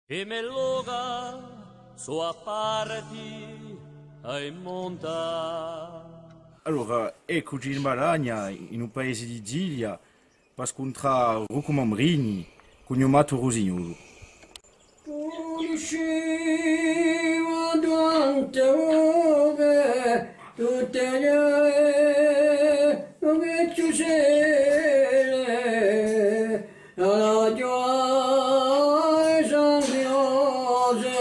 E me loga sua parti ai monta. Allora, eccoci in Baragna, in un paese di Gilia, per scontrare Rocco Mambrini, cognomato Rosignolo. Conoscevo tante ore, tutte le che ci sei, la tua sandiose,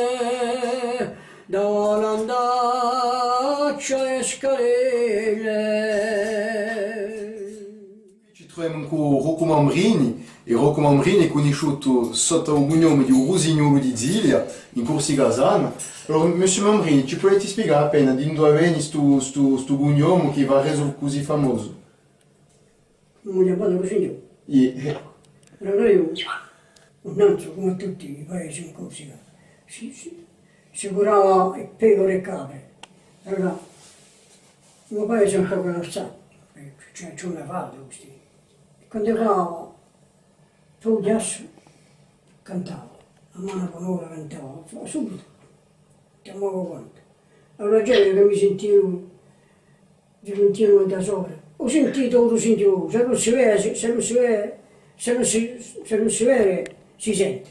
dall'andaccia e scalene. Ci troviamo con Rocco Mambrini e Rocco Mambrini è conosciuto sotto il cognome di Rosignolo di Ziglia, in Corsigasana. Allora, Monsieur Mambrini, ci puoi spiegare appena di dove viene questo cognome che va reso così famoso? Non mi chiamato così. Allora io, innanzi come tutti i paesi in Corsica, si curava pecore e capre. Allora, il mio paese è un po' conosciuto, c'è una fata questi. Quando io tu adesso cantavo, a mano con ora cantavo, subito, ti muovo conto. Allora gente che mi sentivano da sopra, ho sentito, lo sentivo, se non si vede, se non si vede, se non si vede, si sente.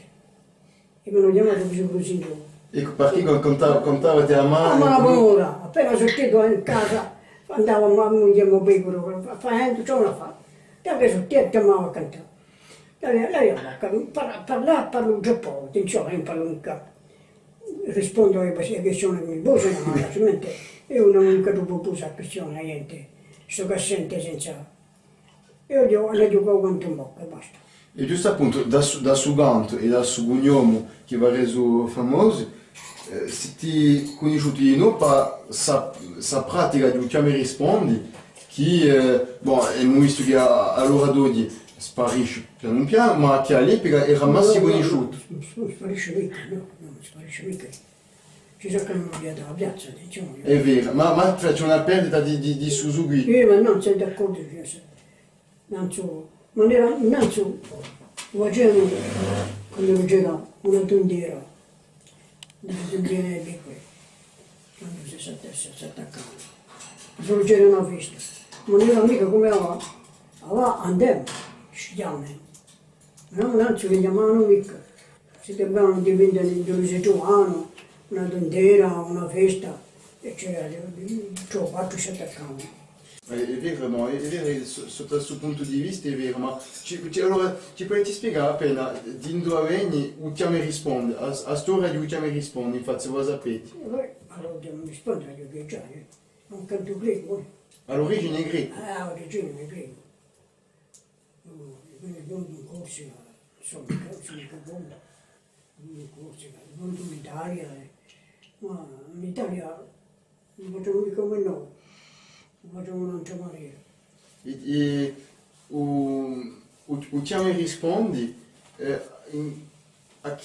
E me lo chiamato così lo sentivo. Ecco, perché contava di A mano con mano? ora, appena sortito in casa, andavo a mangiare pecore, facendo ciò non fa. Da che sortito andavo a cantare. Lei parlo già poco, attenzione, non parlo mica. Rispondo alle questioni che mi possono, ma altrimenti io non capisco più questa questione, niente. Sto assente senza. Io la gioco quanto un po' e basta. E giusto appunto, da suo canto e dal suo cognome che va reso famoso, se ti conosciuti di noi per sa pratica di chiami e rispondi, che, abbiamo visto che all'ora d'oggi sparisce piano piano, ma che all'epoca era massi conosciuto. Non sparisce mica, no, non sparisce mica. Ci sono cambiato la piazza, attenzione. È vero, ma c'è una perdita di Suzuki. Ma non sei d'accordo, non so, non era, non so, facevano, quando c'era una tondiera di qui, quando si attaccava. Solo c'era una festa, non era mica come aveva andiamo, scigliame. Non si chiamavano mica, si dovevano diventare dove giovane, una tondiera, una festa, e c'era, quattro si attaccavano. È vero, no, è vero, sotto il suo punto di vista è vero, ma allora ci puoi spiegare appena di dove vieni, o chiami e rispondi, a storia di chiami e rispondi, infatti voi sapete. Allora dobbiamo rispondere agli viaggiati, non canto greco. All'origine è greco. Ah, origine è greco. Quindi non in Corsica, sono mica buono, in Corsica, non in Italia, ma in Italia non facciamo mica come noi. Facciamo un'altra maniera. E o chiami e rispondi a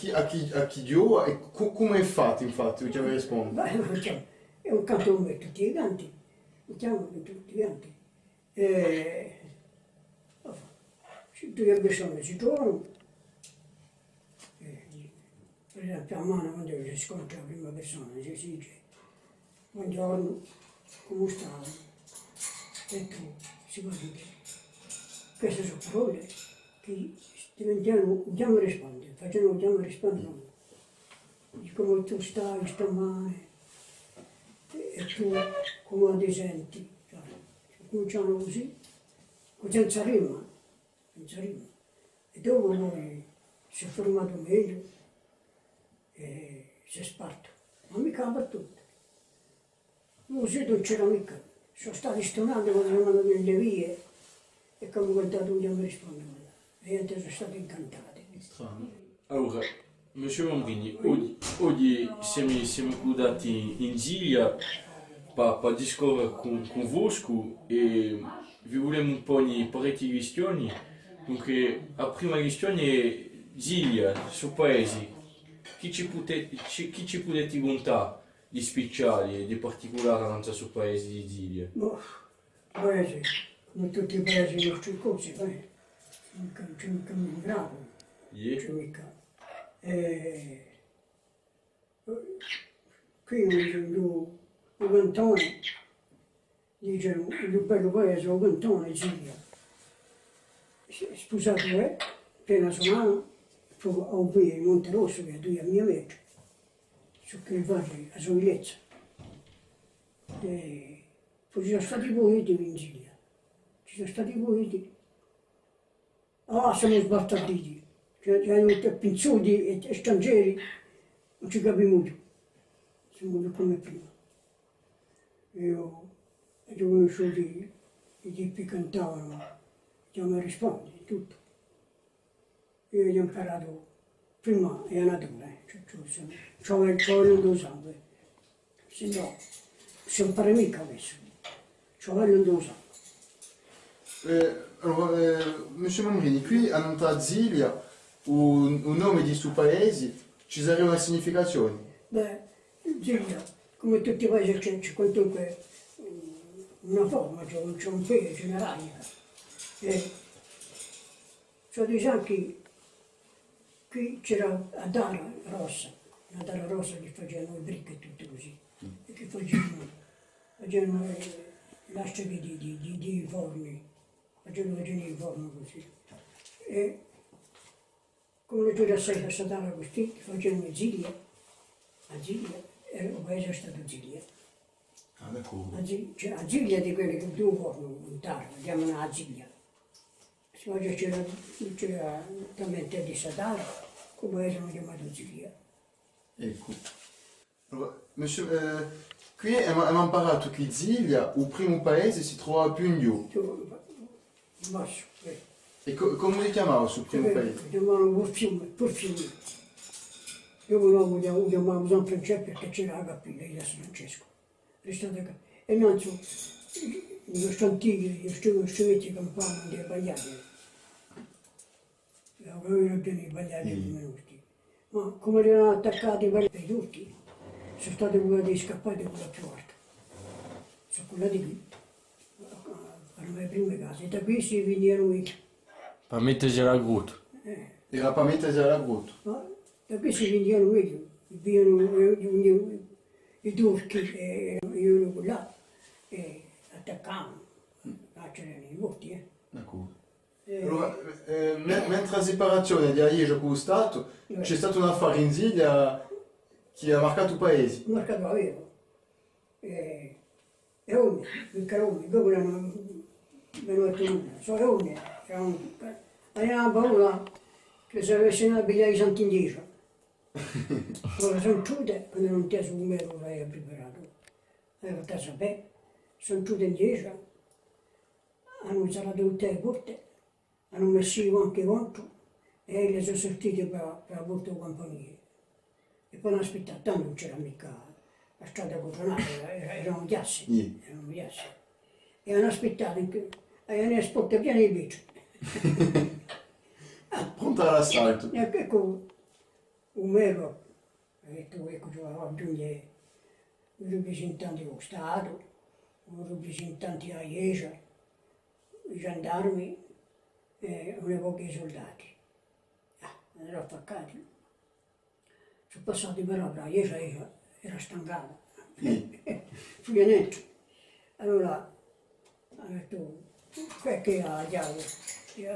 chi Dio e come è fatto infatti o chiami e rispondi? Beh, è un canto come tutti i canti, diciamo che tutti i canti. Due persone si trovano, per esempio a mano quando si scontra la prima persona si dice buongiorno, come stai? E tu si può dire, queste sono parole che diventano chiamo e rispondi, facciamo chiamo e rispondi. Dici come tu stai, sto male, e tu come ti senti. Cominciamo così, senza rima, senza rima. E dopo poi si è formato meglio e si è sparto, ma mica la battuta. Così non c'era mica. Sono stati stonati quando sono andati nelle vie e come ho guardato un giorno rispondere. E sono stati incantati. Strano. Allora, Monsieur Mambrini, oggi siamo codati in Gilia per discorrere con voi e vi vogliamo un po' di parecchie questioni. Dunque, la prima questione è Gilia, suo paese, chi ci potete contare di speciale, di particolare nel suo paese di Gilia? Boh, paese, come tutti i paesi nostri corsi, non c'è mica un grado, Yeah. c'è mica. qui un cantone, dice il più bello paese, un cantone, Ziglia. Sposato è, appena suonato, fu a un paese in Monte Rosso, che è 2 mia metri, su che fare a somiglianza. E poi ci sono stati poeti in Ziglia, ci sono stati poeti. Ah, siamo sbaltarditi, cioè pinzudi e stranieri, non ci capiamo più, siamo più come prima. Io ho conosciuto i tipi che cantavano, mi rispondi, tutto. Io gli ho imparato prima è natura, c'ho il sangue, se no, si impara mica questo, c'ho il sangue. Monsieur Mombrini, qui a nostra Ziglia, un nome di suo paese, ci sarebbe una significazione? Beh, Ziglia, come tutti i paesi c'è comunque una forma, c'è un pelo, c'è una ragna. Cioè diciamo che qui c'era la Dara Rossa che facevano le bricche e tutto così, e che facevano lasciare di forni, facevano i forni così. E come tu sei a Sadara così, che facevano a Ziglia, era un paese stato Ziglia. Ah, d'accordo. A Ziglia di quelle che tu forno in Tara, la chiamano a Ziglia. Oggi c'era talmente di Sadara, come erano chiamato Ziglia. Ecco. Allora, qui abbiamo imparato che Ziglia, il primo paese, si trova più in giù. Basso, E come si chiamava sul primo paese? chiamavano Porfiume. Io volevo chiamavo San Francesco perché c'era la cappella di San Francesco. E non so, gli antichi, gli strumenti campani dei bagliati. Avevano pieni i bagliati venuti. Ma come erano attaccati i turchi, sono stati quelli scappati con la più alta. Sono quella di qui, erano le prime case. E da qui si venivano qui. Per mettersi al gutto. Era per mettersi alla grotta. Ma da qui si venivano qui, venivano i turchi e io là e attaccavano. Là c'erano i morti, D'accordo. Allora, mentre la separazione di Aiegia con lo Stato, c'è stato un affare in Ziglia che ha marcato il paese. Marcato avevo. E Rome, perché Rome, dopo erano venuti una. Sono Rome, avevano paura che se avessi una biglia di Sant'Indice. Ora sono giute, quando non ti so come lo hai preparato. Avevo da sapere, sono giute in 10, hanno usato tutte le porte, hanno messo anche contro e le sono sortite per la porta di compagnia. E poi hanno aspettato, tanto non c'era mica la strada coronata, erano ghiacci. Erano ghiacci. E hanno aspettato, e hanno sporte piene di bici. Pronta all'assalto. Ecco, un mero, ha detto, ecco, aggiunge un rappresentante dello Stato, un rappresentante della Chiesa, i gendarmi e una pochi soldati. Erano attaccati. Sono passati però la Chiesa era stancata. Fu niente. Allora ha detto, perché ha la chiave?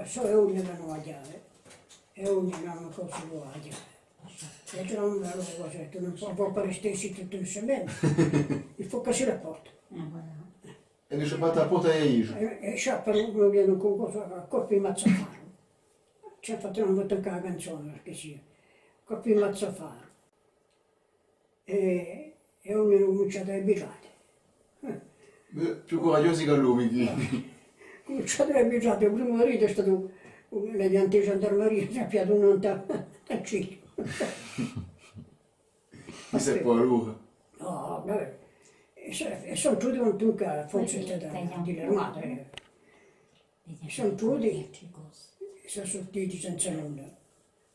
Solo ogni hanno la chiave e ogni hanno cosa con la chiave. E c'era una cosa, non può fare stessi tutto insieme, il faut casser la porta. E non c'è fatta la porta di Aiegia. E sciappano, uno viene con cosa, a colpi di mazzafaro. Ci ha fatto una volta anche la canzone, perché sì, colpi di mazzafaro. E uno ha cominciato a abitare. Più coraggiosi che lui. Cominciato a abitare, il primo marito è stato mediante gendarmeria, si è piato un dal ciglio. Ma sei poi allora. No, vabbè. E sono tutti comunque, forse è stata dell'armata. Sono tutti, sono sortiti senza nulla.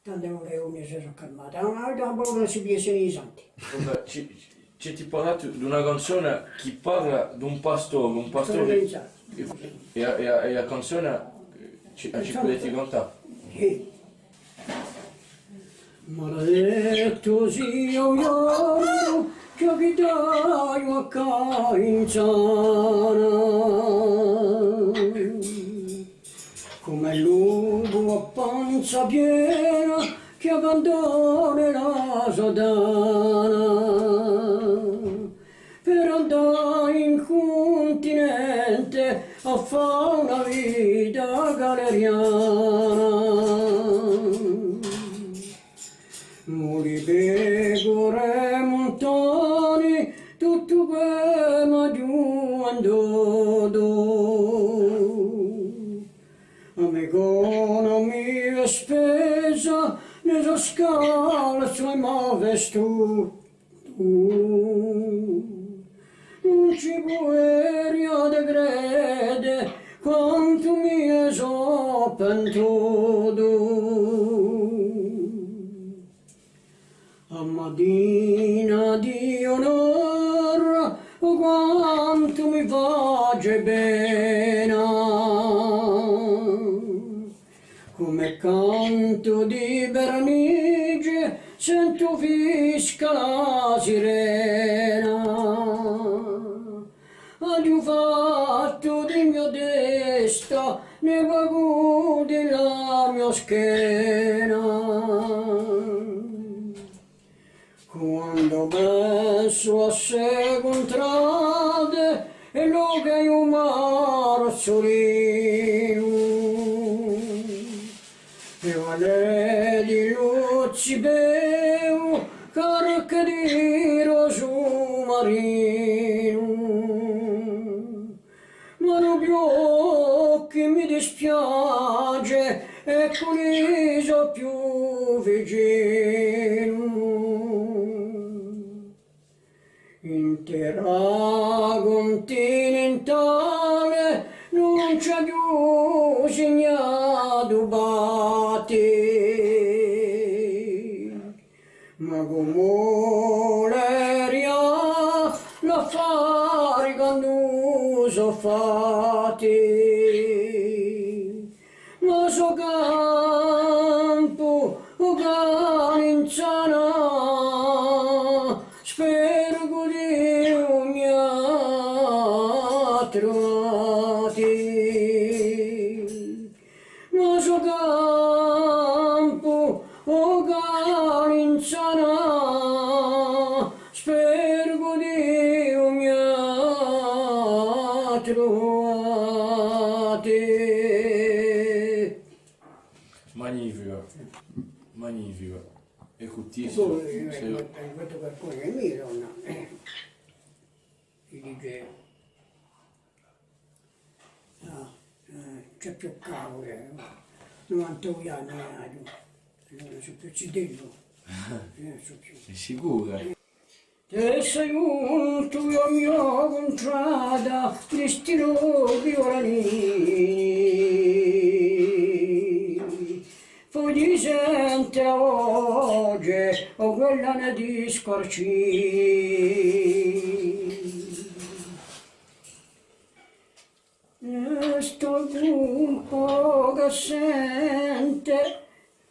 Tante leoni si sono calmate. Non si piacciono i santi. Vabbè, ci ti parlato di una canzone che parla di un pastore e la canzone ci potete cantare? Sì. Maledetto sia un giorno che abitai a Cainzana, come il lupo a panza piena che abbandona la sodana per andare in continente a fare una vita galeriana. Muri pecore montani, tutto quema giù andodo. Amico non mi è spesa, ne so scala sui mavestu. Non ci pueria de crede, quanto mi è so pentuto. A Madina di onor, oh quanto mi face bene, come canto di vernice sento fisca la sirena, ho fatto di mio desta, ne vago della mia schiena. Quando penso a sé contrade e lo che è un marzolino e vale di luzzi beu carca di rosu marino, ma non più occhi mi dispiace e con l'iso più vicino. Intera continentale non c'è più segnato batti, ma come l'aria l'affari quando so fatti, ma so campo o caninzana, spero che mi ha trovati, ma so campo o caninzana, spero che mi ha trovati. Magnifico, magnifico. Écoutez, Questo per cui è mio, no? Gli dice, no, c'è più cavolo, 92 anni non sono più cittadino, non so più. sei sicura? Te sei un tuo mio contrada, di stilo violanini. Poi di sente oggi, o quella ne di scorci. Sto un po' che sente,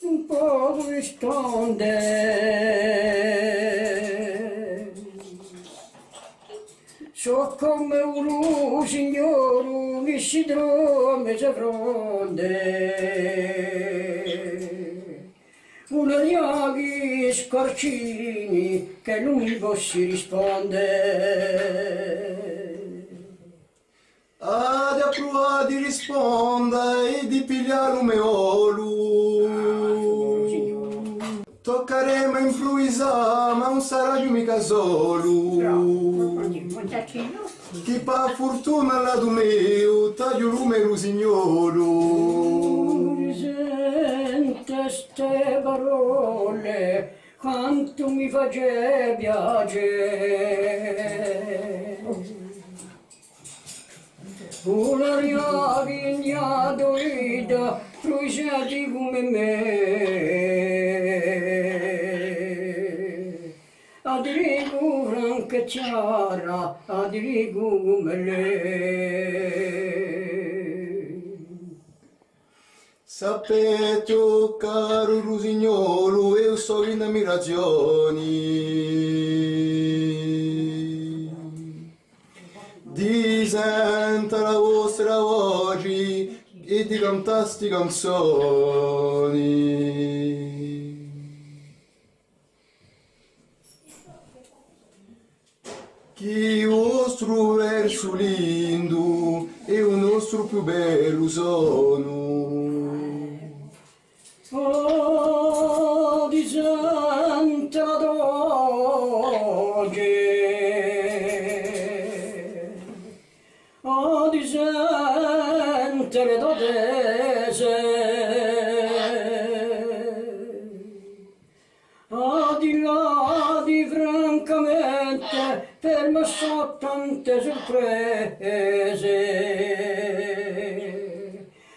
un po' risponde. So come un signore che si trova a mezza fronte, una riaghi scorcini che non mi posso rispondere. Ad apprua di risponda e di pigliare un meolu. Toccaremo influisa, ma non sarà più mica solo. Chi pa fortuna la dumeu, taglio lume rusignolo. Sente ste parole, quanto mi face piacere. Una riaghi dorita, fruisati come me. Adrigo franca chiara, adrigo come lei. Sapeto, caro Rusignolo, eu so in ammirazioni. Disenta la vostra voce e di cantasti canzoni. Chi vostro verso lindo è il nostro più bello sono. Oh, di Santa Doge, oh, di Santa Redodese, oh, di là di francamente, per me so tante sorprese.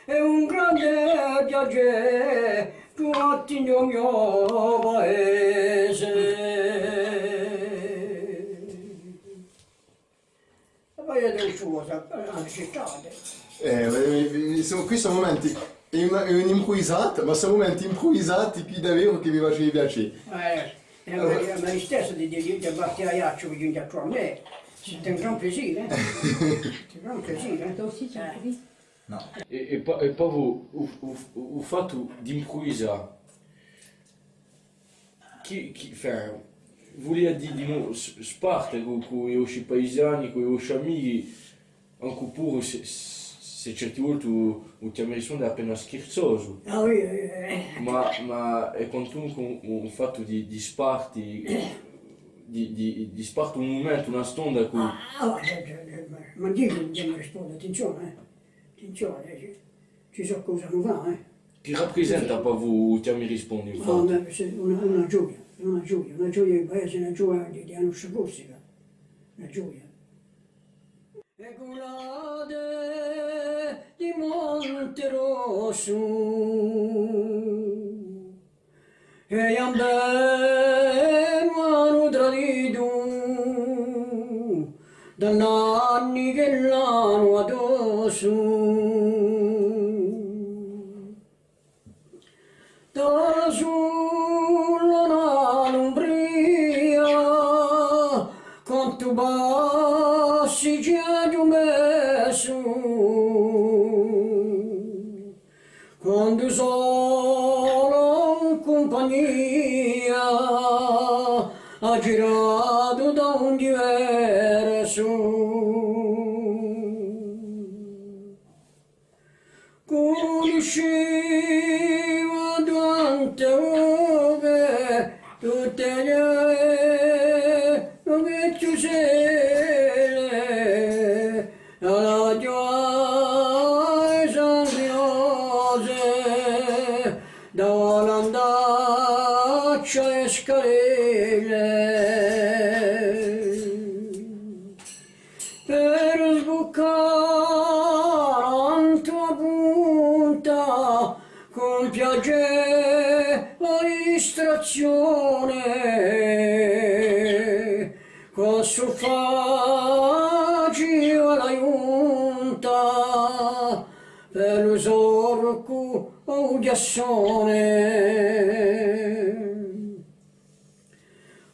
È un grande piacere, tu attingi il mio paese. E poi è del suo, la città. Questi sono momenti, è un'improvvisata, ma sono momenti improvvisati qui davvero che vi faccio piacere. È a me stesso di battiaiaccio che già a me. C'est un grand plaisir, hein? C'est un grand plaisir, hein? Toi aussi, tu as envie? E poi il fatto di improvvisare, voleva dire di non sparte con i vostri paesani, con i vostri amici, anche pure se certe volte ti risponde appena scherzoso. Ah oui, Ma è comunque un fatto di sparti, di sparti un momento, una stonda con... ma Dio non mi risponde, attenzione, attenzione, ci so cosa non va, Che rappresenta per voi ti risponde No, infatti? ma se una gioia, una gioia del paese, una gioia di anno Corsica, una gioia. E colade di Monte Rosso, e ambemano tradito, da nanni che l'hanno addosso. Da sulla Umbria, quanto bassi ci ho messo, quando solo in compagnia ha girato da un diverso. Conosceva tante ore, tutte le che ci sei, alla gioia sanguinose, da volandaccia e scalene, per sbuccare in tua punta, con piacere la distrazione, con faceva la giunta, per lo sorco o ghiassone.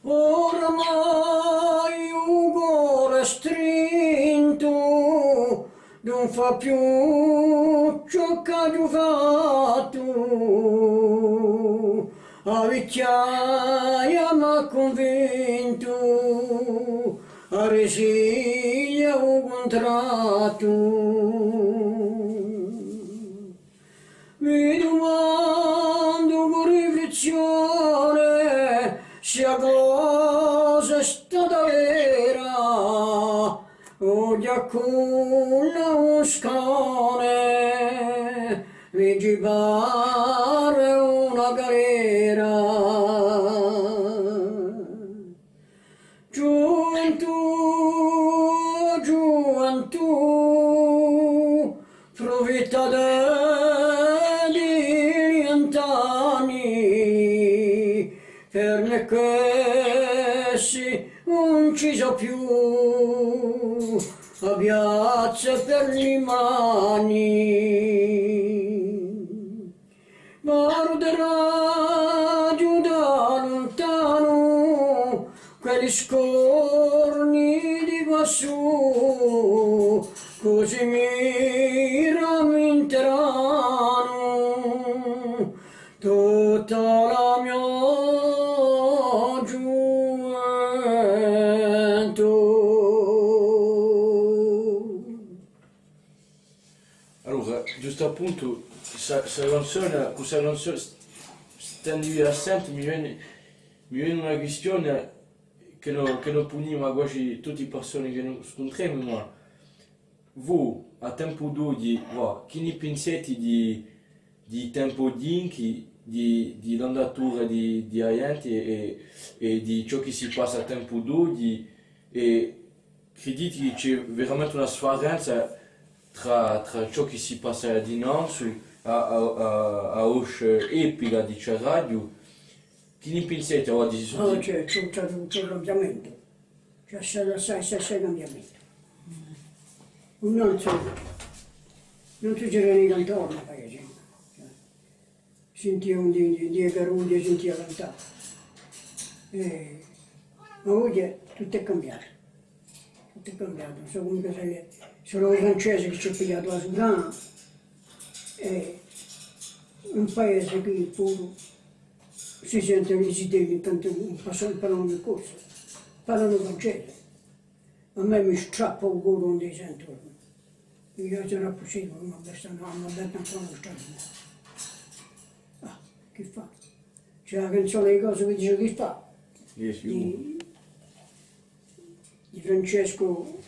Oramai un cuore strinto non fa più ciò che ho fatto, la vecchiaia m'ha convinto, a resiglia un contratto. Mi domando con riflessione se la cosa è stata vera o già con un scone mi ci pare una galera. Gioventù, profitta di 20 anni, per me questi non ci so più, a piazza per le mani. guarderà giù da lontano quegli scorni di quassù, così mi rammenteranno tutta la mia gioventù. Allora, giusto appunto, questa canzone, stando assente, mi viene una questione che non puniamo quasi tutte le persone che non scontriamo, ma voi, a tempo d'oggi, che ne pensate di tempo d'Inchi, di l'andatura di gente e di ciò che si passa a tempo d'oggi, e credete che c'è veramente una differenza tra ciò che si passa dinanzi a oggi epica di radio? Che ne pensate oggi? No, c'è un cambiamento, c'è assai cambiamento. Non si gira nei cantori nel paese, sentiamo di garuglie, sentiamo cantare. Ma oggi tutto è cambiato, tutto è cambiato. Non so comunque solo i francesi che ci hanno pigliato la Sudan, è un paese che pure si sente visitato, tanto parlano di corso, parlano francese. A me mi strappa un cuore quando li sento. Io sono possibile, non ho detto ancora lo stato. Ah, che fa? C'è la canzone di cose che dice che fa. Di Francesco,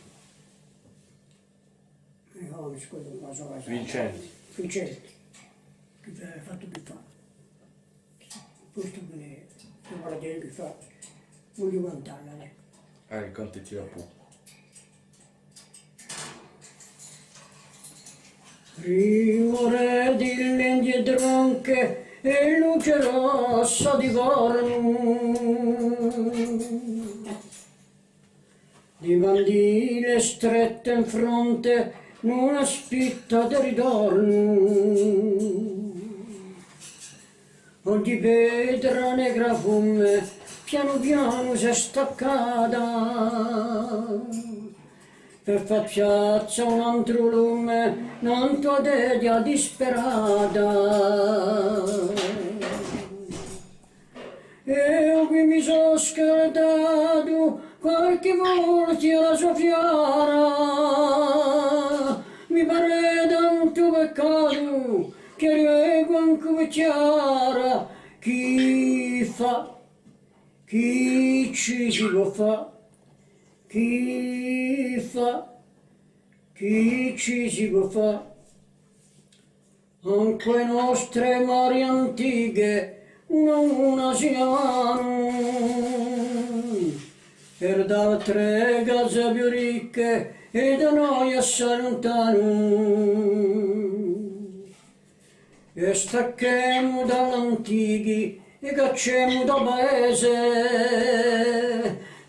mi scuso, non so Vincenti. Vincenti, che ha fatto che fa. Questo me ne parla di che fa. Voglio cantarla, Cantati un po'. Rimore di legni tronche e luce rossa di corno, di mandile strette in fronte una spitta di ritorno, o di pietra negra fume piano piano si è staccata. Per far piazza un altro lume, non tua dedia disperata. Io qui mi sono scartato qualche volta alla sua fiara, mi pare tanto peccato che riego ancora chiara. Chi fa, chi ci si può fare? Chi fa, chi ci si può fare? Anche le nostre mari antiche una si hanno, per d'altre case più ricche e da noi assai lontano. E stacchiamo dall'antichi e cacciamo da paese.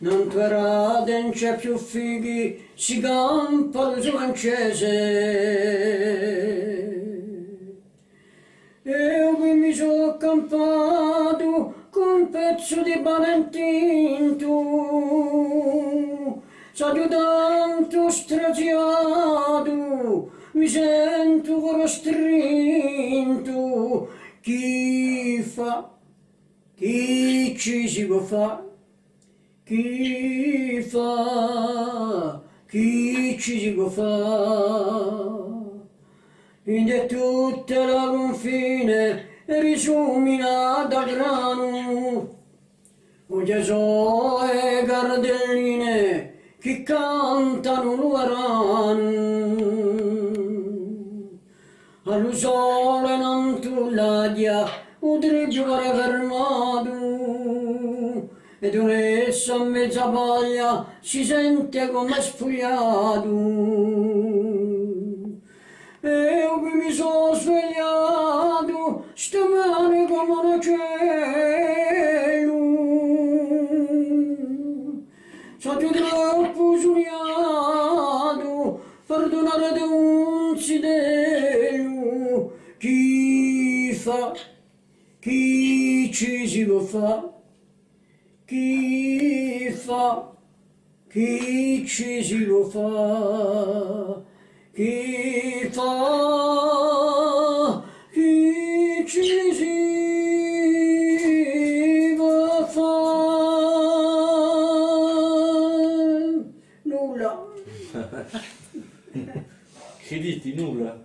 Non trovate, non c'è più fighi, si campa il francese. Io qui mi sono accampato con un pezzo di pane tinto, saggio tanto straziato, mi sento costretto. Chi fa, chi ci si può fare? Chi fa, chi ci si può fare? In tutta la confine risumina da grano, o Gesù e gardelline che cantano l'uarano. Allo sole non tu l'adia, o driggio pare fermato, ed un esso a mezza paglia si sente come sfogliato. E io qui mi sono svegliato, stamane come un cielo. Sono troppo sognato, perdonare un sidelo. Chi fa, fa? Chi fa? Chi ci si lo fa? Chi fa? Chi ci si va fa? Nulla. Che diti? Nulla?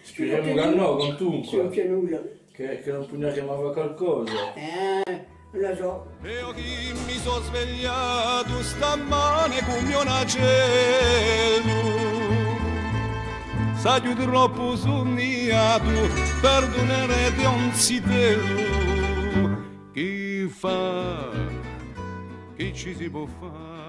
Speriamo che no, con tu, Non c'è nulla. che non pugnare qualcosa. Non la so. Io chi mi sono svegliato stamane come un cielo, sai più troppo sognato, perdonare un zitello, chi fa, chi ci si può fare?